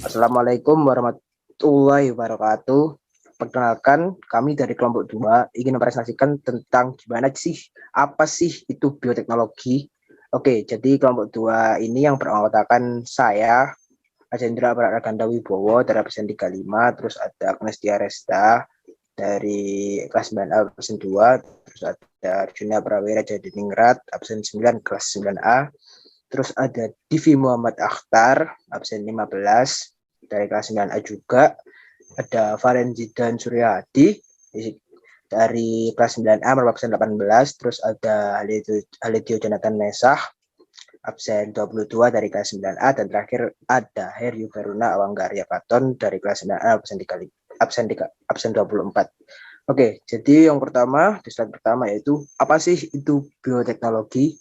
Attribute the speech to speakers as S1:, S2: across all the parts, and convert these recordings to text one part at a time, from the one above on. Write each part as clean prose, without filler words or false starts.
S1: Assalamualaikum warahmatullahi wabarakatuh. Perkenalkan, kami dari kelompok 2 ingin mempresentasikan tentang apa sih itu bioteknologi. Oke, jadi kelompok 2 ini yang beranggotakan saya, Ajendra Ganda Wibowo dari absen 35, terus ada Agnes Diaresta dari kelas 9A absen 2, terus ada Arjuna Prawira Jadiningrat absen 9 kelas 9A, terus ada Divi Muhammad Akhtar absen 15 dari kelas 9A juga, ada Farenzi dan Suryadi dari kelas 9A absen 18, terus ada Halidio Jonathan Mesah absen 22 dari kelas 9A, dan terakhir ada Heryu Veruna Awanggaria Katon dari kelas 9A absen 24. Oke, jadi yang pertama, di slide pertama yaitu apa sih itu bioteknologi?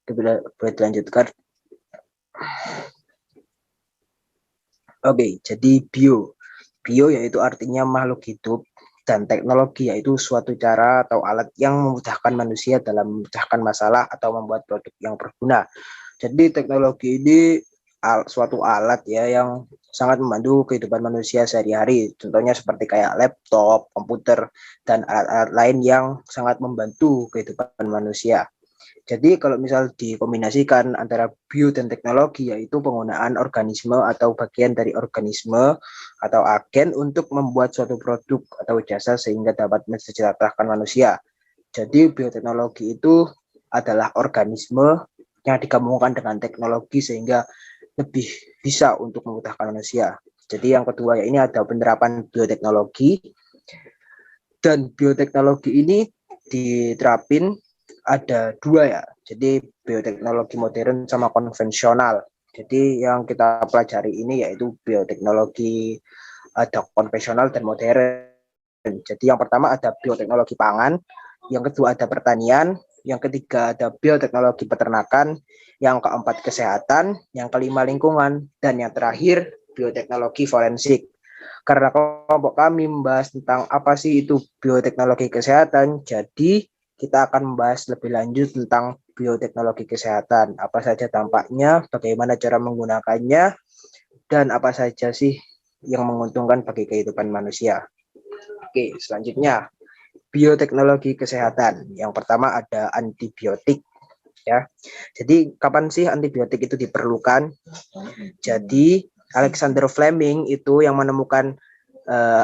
S1: Boleh dilanjutkan. Oke, jadi bio yaitu artinya makhluk hidup, dan teknologi yaitu suatu cara atau alat yang memudahkan manusia dalam memecahkan masalah atau membuat produk yang berguna. Jadi teknologi ini suatu alat ya yang sangat membantu kehidupan manusia sehari-hari. Contohnya seperti kayak laptop, komputer, dan alat-alat lain yang sangat membantu kehidupan manusia. Jadi kalau misal dikombinasikan antara bio dan teknologi, yaitu penggunaan organisme atau bagian dari organisme atau agen untuk membuat suatu produk atau jasa sehingga dapat mensejahterakan manusia. Jadi bioteknologi itu adalah organisme yang digabungkan dengan teknologi sehingga lebih bisa untuk memudahkan manusia. Jadi yang kedua ya ini ada penerapan bioteknologi, dan bioteknologi ini diterapin ada dua ya. Jadi bioteknologi modern sama konvensional. Jadi yang kita pelajari ini yaitu bioteknologi ada konvensional dan modern. Jadi yang pertama ada bioteknologi pangan, yang kedua ada pertanian, yang ketiga ada bioteknologi peternakan, yang keempat kesehatan, yang kelima lingkungan, dan yang terakhir bioteknologi forensik. Karena kelompok kami membahas tentang apa sih itu bioteknologi kesehatan, jadi kita akan membahas lebih lanjut tentang bioteknologi kesehatan. Apa saja dampaknya, bagaimana cara menggunakannya, dan apa saja sih yang menguntungkan bagi kehidupan manusia. Oke, selanjutnya bioteknologi kesehatan. Yang pertama ada antibiotik ya. Jadi kapan sih antibiotik itu diperlukan? Jadi Alexander Fleming itu yang menemukan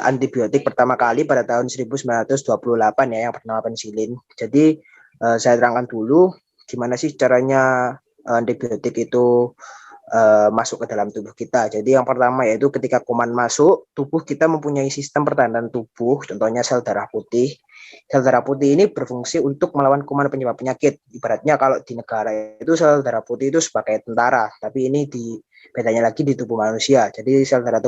S1: antibiotik pertama kali pada tahun 1928 ya, yang bernama pensilin. Jadi saya terangkan dulu gimana sih caranya antibiotik itu masuk ke dalam tubuh kita. Jadi yang pertama yaitu ketika kuman masuk, tubuh kita mempunyai sistem pertahanan tubuh, contohnya sel darah putih. Sel darah putih ini berfungsi untuk melawan kuman penyebab penyakit. Ibaratnya kalau di negara itu sel darah putih itu sebagai tentara, tapi ini bedanya lagi di tubuh manusia. Jadi sel darah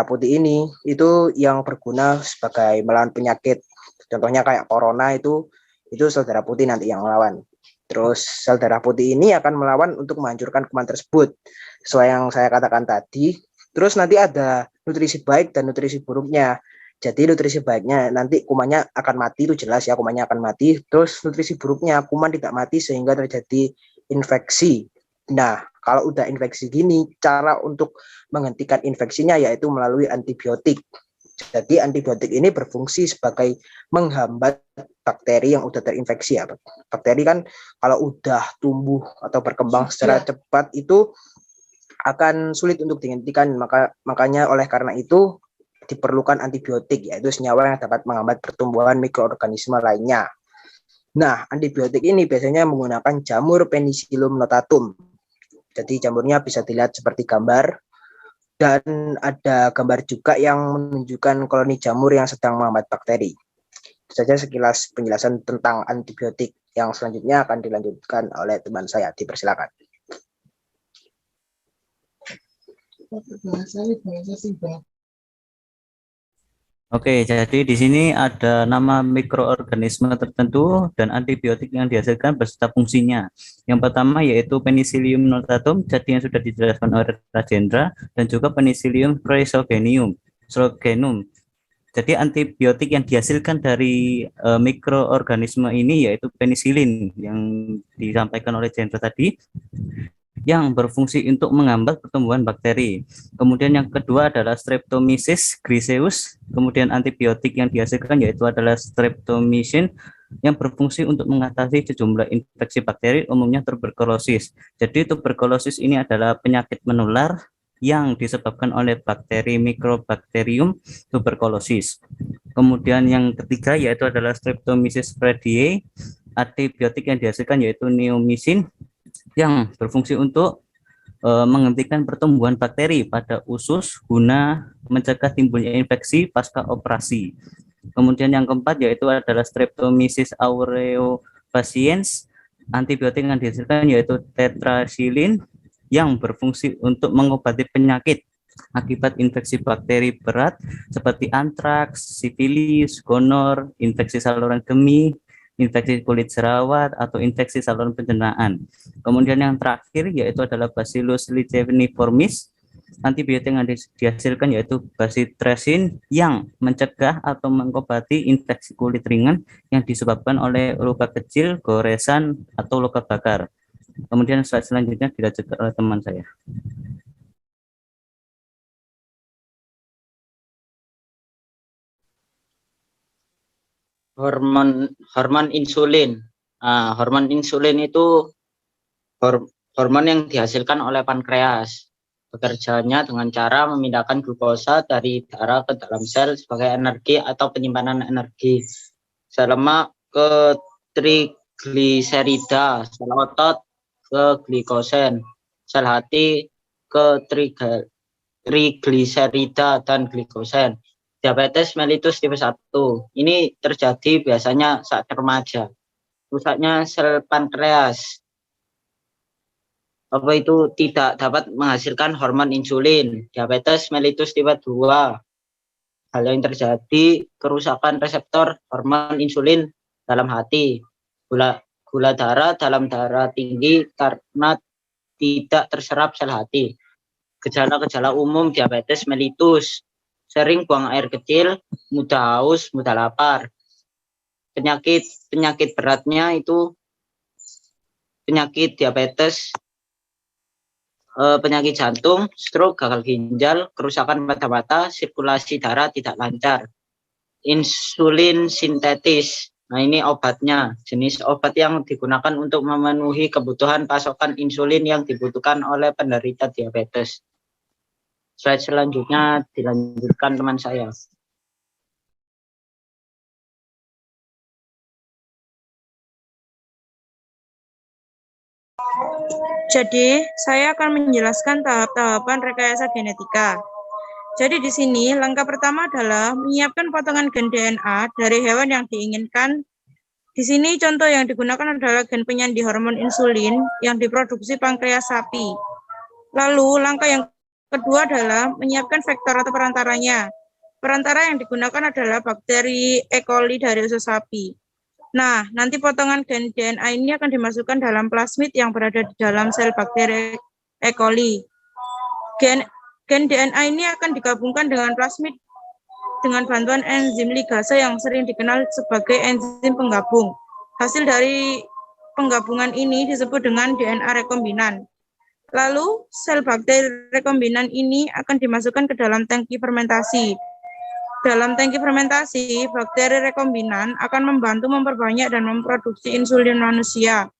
S1: putih ini itu yang berguna sebagai melawan penyakit. Contohnya kayak corona itu sel darah putih nanti yang melawan. Terus sel darah putih ini akan melawan untuk menghancurkan kuman tersebut. Sesuai yang saya katakan tadi. Terus nanti ada nutrisi baik dan nutrisi buruknya. Jadi nutrisi baiknya nanti kumannya akan mati, itu jelas ya, kumannya akan mati. Terus nutrisi buruknya kuman tidak mati sehingga terjadi infeksi. Nah, kalau udah infeksi gini, cara untuk menghentikan infeksinya yaitu melalui antibiotik. Jadi antibiotik ini berfungsi sebagai menghambat bakteri yang udah terinfeksi ya. Bakteri kan kalau udah tumbuh atau berkembang secara cepat itu akan sulit untuk dihentikan, makanya oleh karena itu diperlukan antibiotik, yaitu senyawa yang dapat menghambat pertumbuhan mikroorganisme lainnya. Nah, antibiotik ini biasanya menggunakan jamur Penicillium notatum. Jadi jamurnya bisa dilihat seperti gambar, dan ada gambar juga yang menunjukkan koloni jamur yang sedang menghambat bakteri. Itu saja sekilas penjelasan tentang antibiotik. Yang selanjutnya akan dilanjutkan oleh teman saya. Dipersilakan.
S2: Oke, jadi di sini ada nama mikroorganisme tertentu dan antibiotik yang dihasilkan beserta fungsinya. Yang pertama yaitu Penicillium notatum, jadi yang sudah dijelaskan oleh Rajendra, dan juga Penicillium chrysogenum. Jadi antibiotik yang dihasilkan dari mikroorganisme ini yaitu penisilin yang disampaikan oleh Jendra tadi. yang berfungsi untuk menghambat pertumbuhan bakteri. Kemudian yang kedua adalah Streptomyces griseus. Kemudian antibiotik yang dihasilkan yaitu adalah streptomycin yang berfungsi untuk mengatasi sejumlah infeksi bakteri, umumnya tuberkulosis. Jadi tuberkulosis ini adalah penyakit menular yang disebabkan oleh bakteri Mycobacterium tuberculosis. Kemudian yang ketiga yaitu adalah Streptomyces preidiei. Antibiotik yang dihasilkan yaitu neomycin yang berfungsi untuk menghentikan pertumbuhan bakteri pada usus guna mencegah timbulnya infeksi pasca operasi. Kemudian yang keempat yaitu adalah Streptomyces aureofaciens. Antibiotik yang dihasilkan yaitu tetrasilin yang berfungsi untuk mengobati penyakit akibat infeksi bakteri berat seperti antraks, sifilis, gonor, infeksi saluran kemih, infeksi kulit jerawat, atau infeksi saluran pencernaan. Kemudian yang terakhir yaitu adalah Bacillus licheniformis. Antibiotik yang dihasilkan yaitu bacitracin yang mencegah atau mengobati infeksi kulit ringan yang disebabkan oleh luka kecil, goresan, atau luka bakar. Kemudian slide selanjutnya dilanjutkan oleh teman saya.
S3: Hormon insulin. Nah, hormon insulin itu hormon yang dihasilkan oleh pankreas. Bekerjanya dengan cara memindahkan glukosa dari darah ke dalam sel sebagai energi atau penyimpanan energi. Sel lemak ke trigliserida, sel otot ke glikosen, sel hati ke trigliserida dan glikosen. Diabetes mellitus tipe 1. Ini terjadi biasanya saat remaja. Rusaknya sel pankreas. Apa itu tidak dapat menghasilkan hormon insulin. Diabetes mellitus tipe 2. Hal yang terjadi kerusakan reseptor hormon insulin dalam hati. Gula darah dalam darah tinggi karena tidak terserap sel hati. Gejala-gejala umum diabetes mellitus. Sering buang air kecil, mudah haus, mudah lapar. Penyakit beratnya itu penyakit diabetes, penyakit jantung, stroke, gagal ginjal, kerusakan pada mata, sirkulasi darah tidak lancar. Insulin sintetis. Nah, ini obatnya, jenis obat yang digunakan untuk memenuhi kebutuhan pasokan insulin yang dibutuhkan oleh penderita diabetes. Slide selanjutnya dilanjutkan teman saya.
S4: Jadi, saya akan menjelaskan tahap-tahapan rekayasa genetika. Jadi di sini langkah pertama adalah menyiapkan potongan gen DNA dari hewan yang diinginkan. Di sini contoh yang digunakan adalah gen penyandi hormon insulin yang diproduksi pankreas sapi. Lalu langkah yang kedua adalah menyiapkan vektor atau perantaranya. Perantara yang digunakan adalah bakteri E. coli dari usus sapi. Nah, nanti potongan gen DNA ini akan dimasukkan dalam plasmid yang berada di dalam sel bakteri E. coli. Gen DNA ini akan digabungkan dengan plasmid dengan bantuan enzim ligase yang sering dikenal sebagai enzim penggabung. Hasil dari penggabungan ini disebut dengan DNA rekombinan. Lalu, sel bakteri rekombinan ini akan dimasukkan ke dalam tangki fermentasi. Dalam tangki fermentasi, bakteri rekombinan akan membantu memperbanyak dan memproduksi insulin manusia.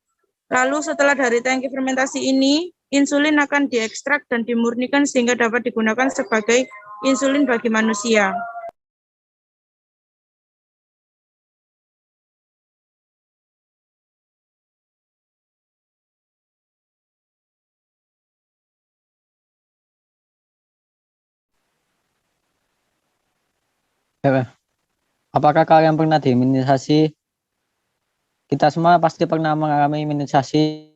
S4: Lalu setelah dari tangki fermentasi ini, insulin akan diekstrak dan dimurnikan sehingga dapat digunakan sebagai insulin bagi manusia.
S5: Apakah kalian pernah diimunisasi? Kita semua pasti pernah mengalami imunisasi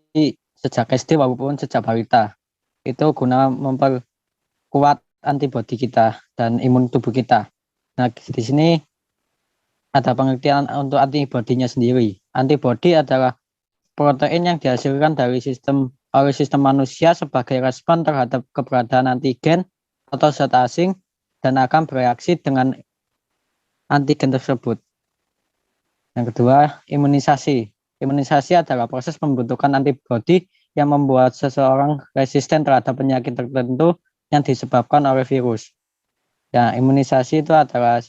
S5: sejak SD maupun sejak balita. Itu guna memperkuat antibodi kita dan imun tubuh kita. Nah, di sini ada pengertian untuk antibodinya sendiri. Antibodi adalah protein yang dihasilkan dari sistem manusia sebagai respon terhadap keberadaan antigen atau zat asing dan akan bereaksi dengan antigen tersebut. Yang kedua, imunisasi. Imunisasi adalah proses pembentukan antibodi yang membuat seseorang resisten terhadap penyakit tertentu yang disebabkan oleh virus. Ya, imunisasi itu adalah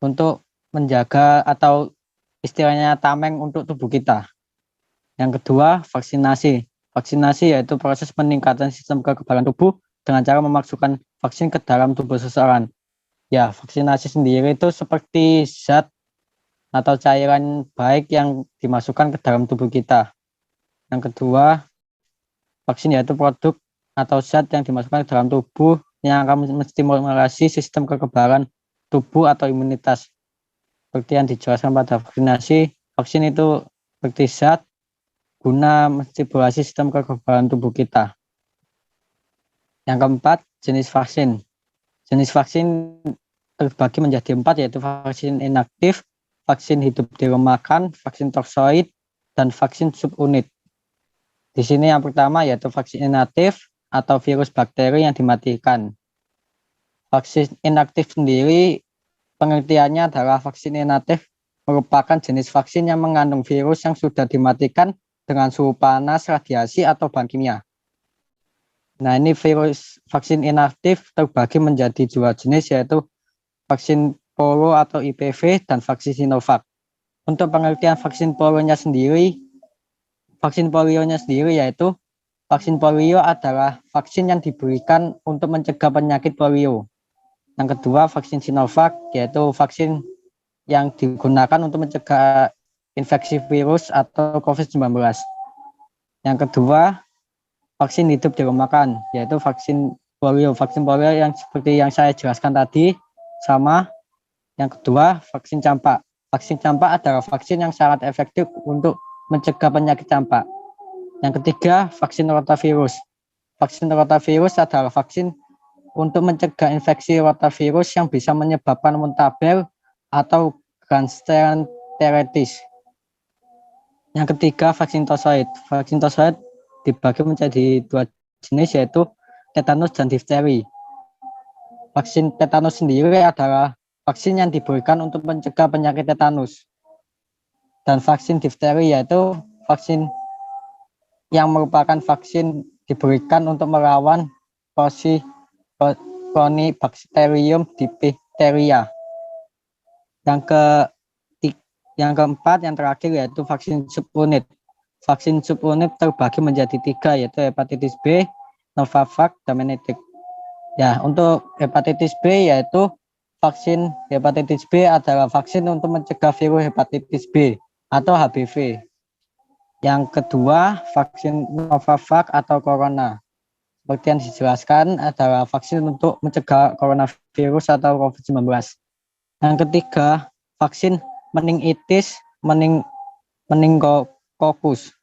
S5: untuk menjaga atau istilahnya tameng untuk tubuh kita. Yang kedua, vaksinasi. Vaksinasi yaitu proses peningkatan sistem kekebalan tubuh dengan cara memasukkan vaksin ke dalam tubuh seseorang. Ya, vaksinasi sendiri itu seperti zat atau cairan baik yang dimasukkan ke dalam tubuh kita. Yang kedua, vaksin yaitu produk atau zat yang dimasukkan ke dalam tubuh yang akan menstimulasi sistem kekebalan tubuh atau imunitas. Seperti yang dijelaskan pada vaksinasi, vaksin itu seperti zat guna menstimulasi sistem kekebalan tubuh kita. Yang keempat, jenis vaksin. Jenis vaksin terbagi menjadi 4, yaitu vaksin inaktif, vaksin hidup di rumah makan, vaksin toksoid, dan vaksin subunit. Di sini yang pertama yaitu vaksin inaktif atau virus bakteri yang dimatikan. Vaksin inaktif sendiri pengertiannya adalah vaksin inaktif merupakan jenis vaksin yang mengandung virus yang sudah dimatikan dengan suhu panas, radiasi, atau bahan kimia. Nah, ini virus vaksin inaktif terbagi menjadi 2 jenis, yaitu vaksin polio atau IPV dan vaksin Sinovac. Untuk pengertian vaksin polionya sendiri yaitu vaksin polio adalah vaksin yang diberikan untuk mencegah penyakit polio. Yang kedua, vaksin Sinovac yaitu vaksin yang digunakan untuk mencegah infeksi virus atau COVID-19. Yang kedua, vaksin hidup di rumah makan, yaitu vaksin polio. Vaksin polio yang seperti yang saya jelaskan tadi sama. Yang kedua, vaksin campak. Vaksin campak adalah vaksin yang sangat efektif untuk mencegah penyakit campak. Yang ketiga, vaksin rotavirus. Vaksin rotavirus adalah vaksin untuk mencegah infeksi rotavirus yang bisa menyebabkan muntaber atau gastroenteritis. Yang ketiga, vaksin tosoid. Vaksin tosoid dibagi menjadi 2 jenis, yaitu tetanus dan difteri. Vaksin tetanus sendiri adalah vaksin yang diberikan untuk mencegah penyakit tetanus. Dan vaksin difteri yaitu vaksin yang merupakan vaksin diberikan untuk melawan Corynebacterium diphtheria. Yang keempat, yang terakhir yaitu vaksin subunit. Vaksin subunit terbagi menjadi 3, yaitu hepatitis B, Novavax, dan Meningitis. Ya, untuk hepatitis B yaitu vaksin hepatitis B adalah vaksin untuk mencegah virus hepatitis B atau HBV. Yang kedua, vaksin Novavax atau corona. Seperti yang dijelaskan adalah vaksin untuk mencegah coronavirus atau COVID-19. Yang ketiga, vaksin meningitis meningokokus,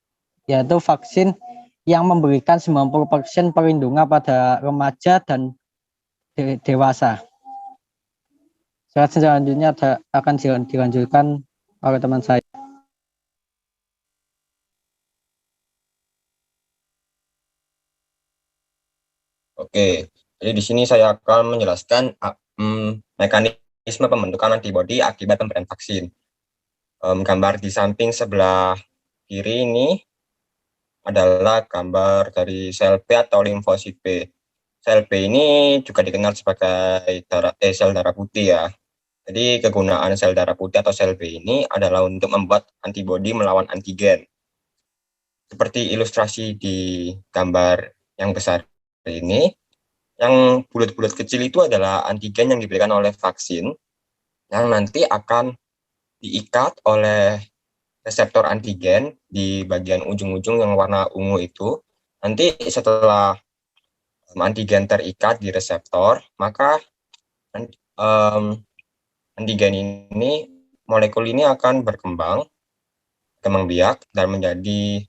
S5: yaitu vaksin yang memberikan 90% perlindungan pada remaja dan dewasa. Selanjutnya akan dilanjutkan oleh teman saya.
S6: Oke, jadi di sini saya akan menjelaskan mekanisme pembentukan antibodi akibat pemberian vaksin. Gambar di samping sebelah kiri ini adalah gambar dari sel B atau limfosit B. Sel B ini juga dikenal sebagai sel darah putih ya. Jadi kegunaan sel darah putih atau sel B ini adalah untuk membuat antibodi melawan antigen. Seperti ilustrasi di gambar yang besar ini, yang bulat-bulat kecil itu adalah antigen yang diberikan oleh vaksin yang nanti akan diikat oleh reseptor antigen di bagian ujung-ujung yang warna ungu itu. Nanti setelah antigen terikat di reseptor, maka antigen ini, molekul ini akan berkembang biak dan menjadi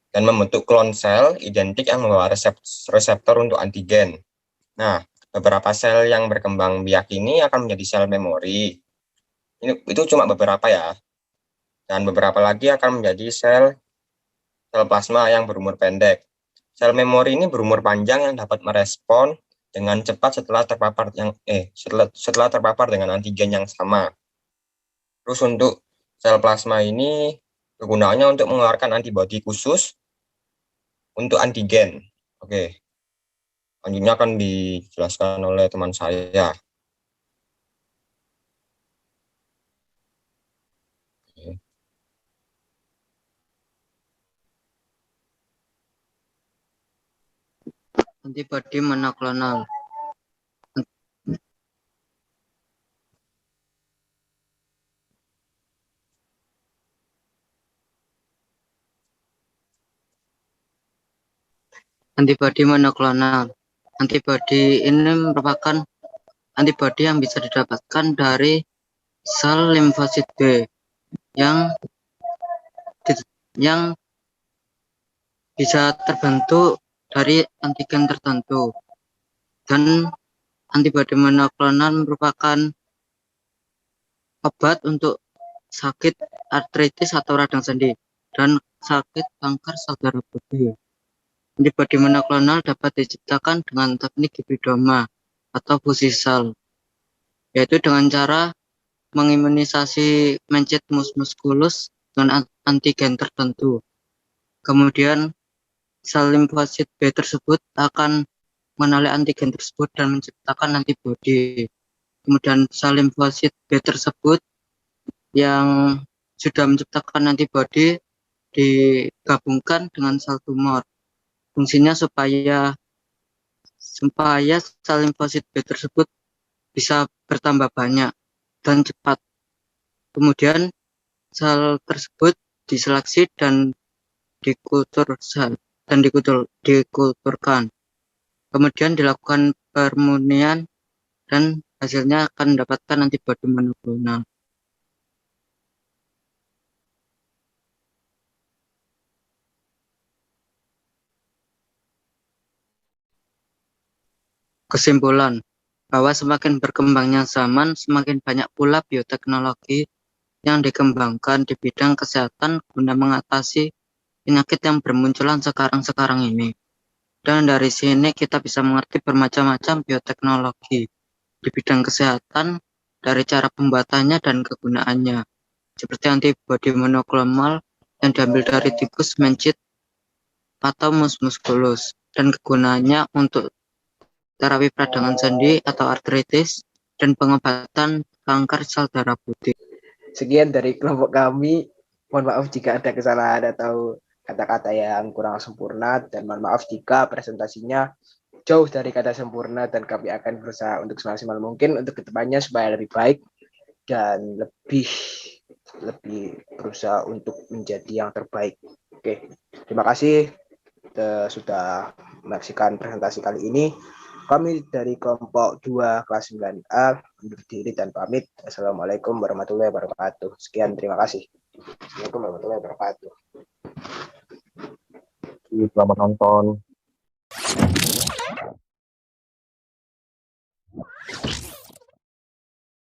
S6: dan membentuk klon sel identik yang membawa reseptor untuk antigen. Nah, beberapa sel yang berkembang biak ini akan menjadi sel memori. Itu cuma beberapa ya. Dan beberapa lagi akan menjadi sel plasma yang berumur pendek. Sel memori ini berumur panjang yang dapat merespon dengan cepat setelah terpapar dengan antigen yang sama. Terus untuk sel plasma ini kegunaannya untuk mengeluarkan antibodi khusus untuk antigen. Oke. Selanjutnya akan dijelaskan oleh teman saya. Oke.
S7: Antibodi monoklonal. Antibodi monoklonal. Antibodi ini merupakan antibodi yang bisa didapatkan dari sel limfosit B yang bisa terbentuk dari antigen tertentu. Dan antibodi monoklonal merupakan obat untuk sakit artritis atau radang sendi dan sakit kanker sel darah putih. Antibodi monoklonal dapat diciptakan dengan teknik hibridoma atau fusi sel, yaitu dengan cara mengimunisasi mencit mus musculus dengan antigen tertentu. Kemudian sel limfosit B tersebut akan mengenali antigen tersebut dan menciptakan antibodi. Kemudian sel limfosit B tersebut yang sudah menciptakan antibodi digabungkan dengan sel tumor. Fungsinya supaya sel limfosit B tersebut bisa bertambah banyak dan cepat. Kemudian sel tersebut diseleksi dan dikulturkan. Kemudian dilakukan permurnian dan hasilnya akan mendapatkan antibodi monoklonal. Kesimpulan bahwa semakin berkembangnya zaman, semakin banyak pula bioteknologi yang dikembangkan di bidang kesehatan guna mengatasi penyakit yang bermunculan sekarang ini. Dan dari sini kita bisa mengerti bermacam-macam bioteknologi di bidang kesehatan dari cara pembuatannya dan kegunaannya. Seperti antibodi monoklonal yang diambil dari tikus mencit atau mus musculus dan kegunaannya untuk terapi peradangan sendi atau artritis, dan pengobatan kanker sel darah putih.
S1: Sekian dari kelompok kami. Mohon maaf jika ada kesalahan atau kata-kata yang kurang sempurna, dan mohon maaf jika presentasinya jauh dari kata sempurna, dan kami akan berusaha untuk semaksimal mungkin untuk kedepannya supaya lebih baik dan lebih berusaha untuk menjadi yang terbaik. Oke, terima kasih sudah menyaksikan presentasi kali ini. Kami dari kelompok 2 kelas 9A undur diri dan pamit. Assalamualaikum warahmatullahi wabarakatuh. Sekian, terima kasih. Assalamualaikum warahmatullahi wabarakatuh.
S6: Selamat nonton.